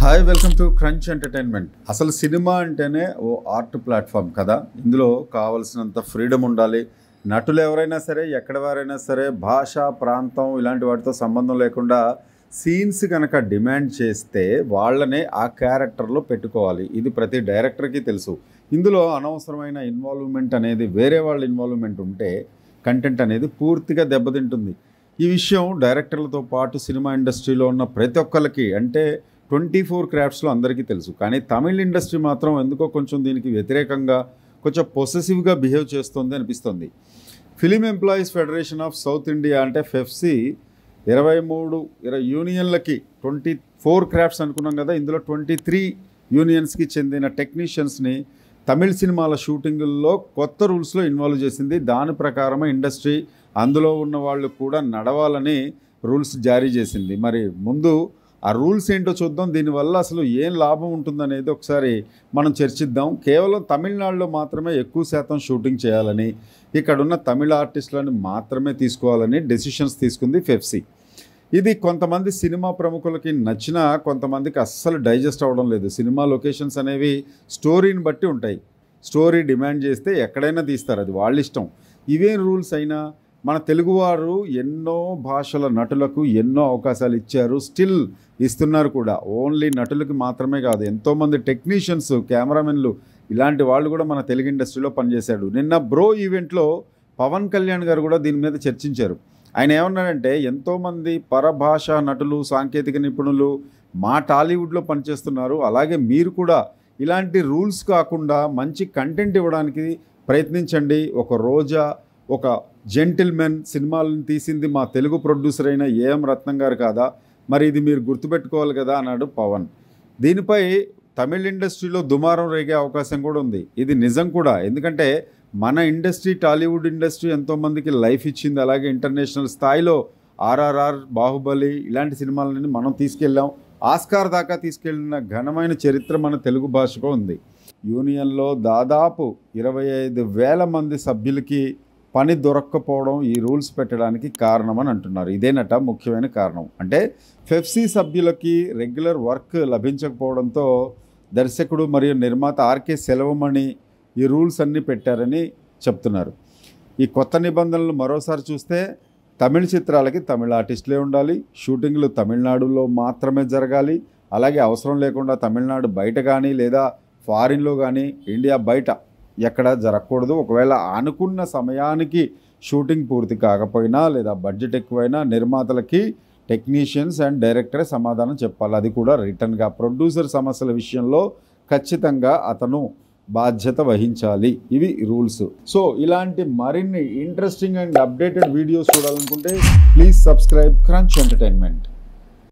Hi welcome to crunch entertainment. అసలు cinema అంటేనే ఓ art platform కదా. ఇందులో కావలసినంత ఫ్రీడమ్ ఉండాలి. నటులు ఎవరైనా సరే, ఎక్కడ వారైనా సరే, భాష, ప్రాంతం ఇలాంటి వాటితో సంబంధం లేకుండా సీన్స్ కనుక డిమాండ్ చేస్తే వాళ్ళనే ఆ క్యారెక్టర్లో పెట్టుకోవాలి. ఇది ప్రతి డైరెక్టర్కి తెలుసు. ఇందులో అనవసరమైన ఇన్వాల్వ్మెంట్ అనేది, వేరే వాళ్ళ ఇన్వాల్వ్మెంట్ ఉంటే కంటెంట్ అనేది పూర్తిగా దెబ్బతింటుంది. ఈ విషయం డైరెక్టర్లతో పాటు సినిమా ఇండస్ట్రీలో ఉన్న ప్రతి ఒక్కరికి, అంటే 24 క్రాఫ్ట్స్లో అందరికీ తెలుసు. కానీ తమిళ్ ఇండస్ట్రీ మాత్రం ఎందుకో కొంచెం దీనికి వ్యతిరేకంగా, కొంచెం పొసెసివ్గా బిహేవ్ చేస్తుంది అనిపిస్తుంది. Film employees federation of south India అంటే ఫెఫ్సి 23 యూనియన్లకి 24 క్రాఫ్ట్స్ అనుకున్నాం కదా, ఇందులో 23 యూనియన్స్కి చెందిన టెక్నీషియన్స్ని తమిళ్ సినిమాల షూటింగుల్లో కొత్త రూల్స్లో ఇన్వాల్వ్ చేసింది. దాని ప్రకారమే ఇండస్ట్రీ, అందులో ఉన్న వాళ్ళు కూడా నడవాలని రూల్స్ జారీ చేసింది. మరి ముందు ఆ రూల్స్ ఏంటో చూద్దాం. దీనివల్ల అసలు ఏం లాభం ఉంటుందనేది ఒకసారి మనం చర్చిద్దాం. కేవలం తమిళనాడులో మాత్రమే ఎక్కువ శాతం షూటింగ్ చేయాలని, ఇక్కడున్న తమిళ ఆర్టిస్టులను మాత్రమే తీసుకోవాలని డెసిషన్స్ తీసుకుంది ఫెఫ్సి. ఇది కొంతమంది సినిమా ప్రముఖులకి నచ్చినా కొంతమందికి అస్సలు డైజెస్ట్ అవ్వడం లేదు. సినిమా లొకేషన్స్ అనేవి స్టోరీని బట్టి ఉంటాయి. స్టోరీ డిమాండ్ చేస్తే ఎక్కడైనా తీస్తారు, అది వాళ్ళ ఇష్టం. ఇవేం రూల్స్ అయినా మన తెలుగువారు ఎన్నో భాషల నటులకు ఎన్నో అవకాశాలు ఇచ్చారు, స్టిల్ ఇస్తున్నారు కూడా. ఓన్లీ నటులకి మాత్రమే కాదు, ఎంతోమంది టెక్నీషియన్స్, కెమెరామెన్లు, ఇలాంటి వాళ్ళు కూడా మన తెలుగు ఇండస్ట్రీలో పనిచేశాడు. నిన్న బ్రో ఈవెంట్లో పవన్ కళ్యాణ్ గారు కూడా దీని మీద చర్చించారు. ఆయన ఏమన్నాడంటే, ఎంతోమంది పరభాషా నటులు, సాంకేతిక నిపుణులు మా టాలీవుడ్లో పనిచేస్తున్నారు, అలాగే మీరు కూడా ఇలాంటి రూల్స్ కాకుండా మంచి కంటెంట్ ఇవ్వడానికి ప్రయత్నించండి. ఒక రోజా, ఒక జెంటిల్మెన్ సినిమాలను తీసింది మా తెలుగు ప్రొడ్యూసర్ అయిన ఏఎం రత్నం గారు కాదా, మరి ఇది మీరు గుర్తుపెట్టుకోవాలి కదా అన్నాడు పవన్. దీనిపై తమిళ ఇండస్ట్రీలో దుమారం రేగే అవకాశం కూడా ఉంది. ఇది నిజం కూడా, ఎందుకంటే మన ఇండస్ట్రీ, టాలీవుడ్ ఇండస్ట్రీ ఎంతోమందికి లైఫ్ ఇచ్చింది. అలాగే ఇంటర్నేషనల్ స్థాయిలో ఆర్ఆర్ఆర్, బాహుబలి ఇలాంటి సినిమాలని మనం తీసుకెళ్ళాం. ఆస్కార్ దాకా తీసుకెళ్ళిన ఘనమైన చరిత్ర మన తెలుగు భాషకు ఉంది. యూనియన్లో దాదాపు 25,000 మంది సభ్యులకి పని దొరక్కపోవడం ఈ రూల్స్ పెట్టడానికి కారణమని అంటున్నారు. ఇదేనట ముఖ్యమైన కారణం. అంటే ఫెఫ్సి సభ్యులకి రెగ్యులర్ వర్క్ లభించకపోవడంతో దర్శకుడు మరియు నిర్మాత ఆర్కే సెల్వమణి ఈ రూల్స్ అన్నీ పెట్టారని చెప్తున్నారు. ఈ కొత్త నిబంధనలు మరోసారి చూస్తే తమిళ చిత్రాలకి తమిళ ఆర్టిస్టులే ఉండాలి, షూటింగ్లు తమిళనాడులో మాత్రమే జరగాలి, అలాగే అవసరం లేకుండా తమిళనాడు బయట కానీ లేదా ఫారిన్లో కానీ ఇండియా బయట ఎక్కడ జరగకూడదు. ఒకవేళ అనుకున్న సమయానికి షూటింగ్ పూర్తి కాకపోయినా లేదా బడ్జెట్ ఎక్కువైనా నిర్మాతలకి టెక్నీషియన్స్ అండ్ డైరెక్టరే సమాధానం చెప్పాలి, అది కూడా రిటర్న్గా. ప్రొడ్యూసర్ సమస్యల విషయంలో ఖచ్చితంగా అతను బాధ్యత వహించాలి. ఇవి రూల్స్. సో ఇలాంటి మరిన్ని ఇంట్రెస్టింగ్ అండ్ అప్డేటెడ్ వీడియోస్ చూడాలనుకుంటే ప్లీజ్ సబ్స్క్రైబ్ క్రంచ్ ఎంటర్టైన్మెంట్.